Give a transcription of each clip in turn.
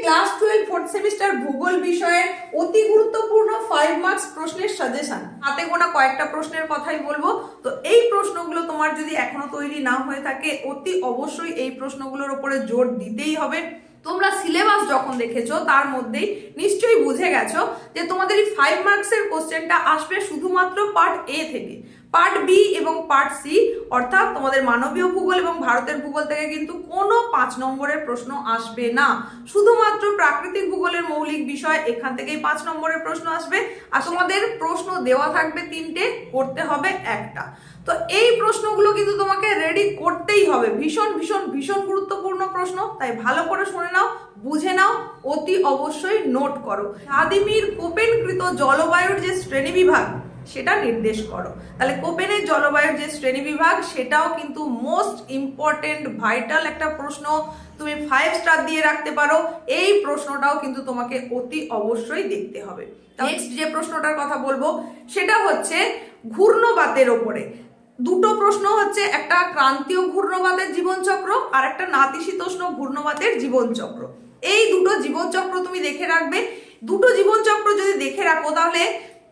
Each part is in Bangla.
ক্লাস 12 ফোর্থ সেমিস্টার ভূগোল বিষয়ের অতি গুরুত্বপূর্ণ 5 মার্কস প্রশ্নের সাজেশন। হাতে গোনা কয়েকটা প্রশ্নের কথাই বলবো। তো এই প্রশ্নগুলো তোমার যদি এখনো তৈরি না হয়ে থাকে, অতি অবশ্যই এই প্রশ্নগুলোর উপরে জোর দিতেই হবে। তোমরা সিলেবাস যখন দেখেছো তার মধ্যেই নিশ্চয়ই বুঝে গেছো যে তোমাদের এই 5 মার্কসের কোশ্চেনটা আসবে শুধুমাত্র পার্ট এ থেকে। পার্ট বি এবং পার্ট সি অর্থাৎ তোমাদের মানবীয় ভূগোল এবং ভারতের ভূগোল থেকে কিন্তু কোনো 5 নম্বরের প্রশ্ন আসবে না। শুধুমাত্র প্রাকৃতিক ভূগোলের মৌলিক বিষয় এখান থেকেই 5 নম্বরের প্রশ্ন আসবে। আর তোমাদের প্রশ্ন দেওয়া থাকবে 3টে, করতে হবে একটা। তো এই প্রশ্নগুলো কিন্তু তোমাকে রেডি করতেই হবে। ভীষণ ভীষণ ভীষণ গুরুত্বপূর্ণ প্রশ্ন, তাই ভালো করে শুনে নাও, বুঝে নাও, অতি অবশ্যই নোট করো। ভ্লাদিমির কোপেনকৃত জলবায়ুর যে শ্রেণীবিভাগ সেটা নির্দেশ করো। তাহলে কোপেনের জলবায়ুর যে শ্রেণীবিভাগ সেটাও কিন্তু মোস্ট ইম্পর্টেন্ট ভাইটাল একটা প্রশ্ন। তুমি 5 স্টার দিয়ে রাখতে পারো। এই প্রশ্নটাও কিন্তু তোমাকে অতি অবশ্যই দেখতে হবে। নেক্সট যে প্রশ্নটার কথা বলবো সেটা হচ্ছে ঘূর্ণবাতের ওপরে। দুটো প্রশ্ন হচ্ছে, একটা ক্রান্তীয় ঘূর্ণবাতের জীবনচক্র আর একটা নাতিশীতোষ্ণ ঘূর্ণবাতের জীবনচক্র। এই দুটো জীবনচক্র তুমি দেখে রাখবে। দুটো জীবনচক্র যদি দেখে রাখো তাহলে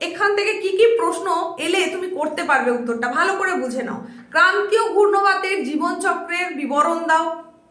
এখান থেকে কি কি প্রশ্ন এলে তুমি করতে পারবে উত্তরটা ভালো করে বুঝে নাও। ক্রান্তীয় ঘূর্ণবাতের জীবনচক্রের বিবরণ দাও,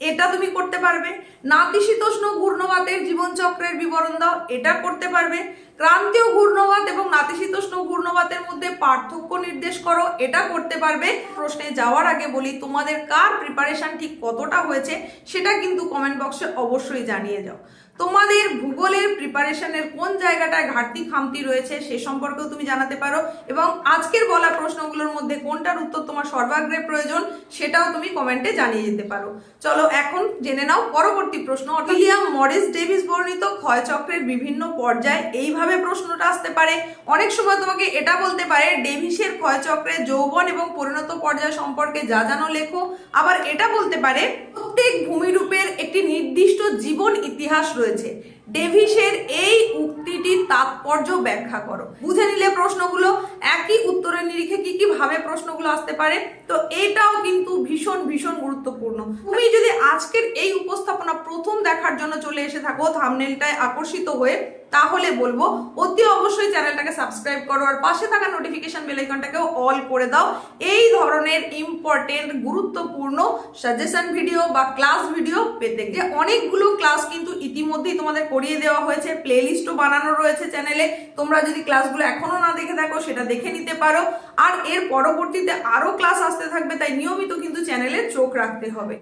এটা তুমি করতে পারবে। নাতিশীতোষ্ণ ঘূর্ণবাতের জীবনচক্রের বিবরণ দাও, এটা করতে পারবে। ক্রান্তীয় ঘূর্ণবাত এবং নাতিশীতোষ্ণ ঘূর্ণবাতের মধ্যে পার্থক্য নির্দেশ করো, এটা করতে পারবে। প্রশ্নে যাওয়ার আগে বলি, তোমাদের কার প্রিপারেশন ঠিক কতটা হয়েছে সেটা কিন্তু কমেন্ট বক্সে অবশ্যই জানিয়ে যাও। তোমাদের ভূগোলের প্রিপারেশনের কোন জায়গাটায় ঘাটতি খামতি রয়েছে সে সম্পর্কেও তুমি জানাতে পারো, এবং আজকের বলা প্রশ্নগুলোর মধ্যে কোনটার উত্তর তোমার সর্বাগ্রে প্রয়োজন সেটাও তুমি কমেন্টে জানিয়ে যেতে পারো। চলো এখন জেনে নাও পরবর্তী প্রশ্ন। উইলিয়াম মরিস ডেভিস বর্ণিত ক্ষয়চক্রের বিভিন্ন পর্যায়, এইভাবে প্রশ্নটা আসতে পারে। অনেক সময় তোমাকে এটা বলতে পারে ডেভিসের ক্ষয়চক্রের যৌবন এবং পরিণত পর্যায় সম্পর্কে যা জানো লেখো। আবার এটা বলতে পারে প্রত্যেক ভূমিরূপের একটি নির্দিষ্ট জীবন ইতিহাস রয়েছে, ডেভিসের এই উক্তিটির তাৎপর্য ব্যাখ্যা করো। বুঝে নিলে প্রশ্নগুলো একই উত্তরের নিরিখে কি কি ভাবে প্রশ্নগুলো আসতে পারে। তো এটাও কিন্তু ভীষণ ভীষণ গুরুত্বপূর্ণ। তুমি যদি আজকের এই উপস্থাপনা প্রথম দেখার জন্য চলে এসে থাকো থাম্বনেলটায় আকর্ষিত হয়ে, তাহলে বলবো অতি অবশ্যই চ্যানেলটাকে সাবস্ক্রাইব করো আর পাশে থাকা নোটিফিকেশন বেল আইকনটাকেও অল করে দাও এই ধরনের ইম্পর্টেন্ট গুরুত্বপূর্ণ সাজেশন ভিডিও বা ক্লাস ভিডিও পেতে। যে অনেকগুলো ক্লাস কিন্তু ইতিমধ্যেই তোমাদের করিয়ে দেওয়া হয়েছে, প্লেলিস্টও বানানো রয়েছে চ্যানেলে। তোমরা যদি ক্লাসগুলো এখনো না দেখে থাকো সেটা দেখে নিতে পারো। আর এর পরবর্তীতে আরো ক্লাস আসতে থাকবে, তাই নিয়মিত কিন্তু চ্যানেলে চোখ রাখতে হবে।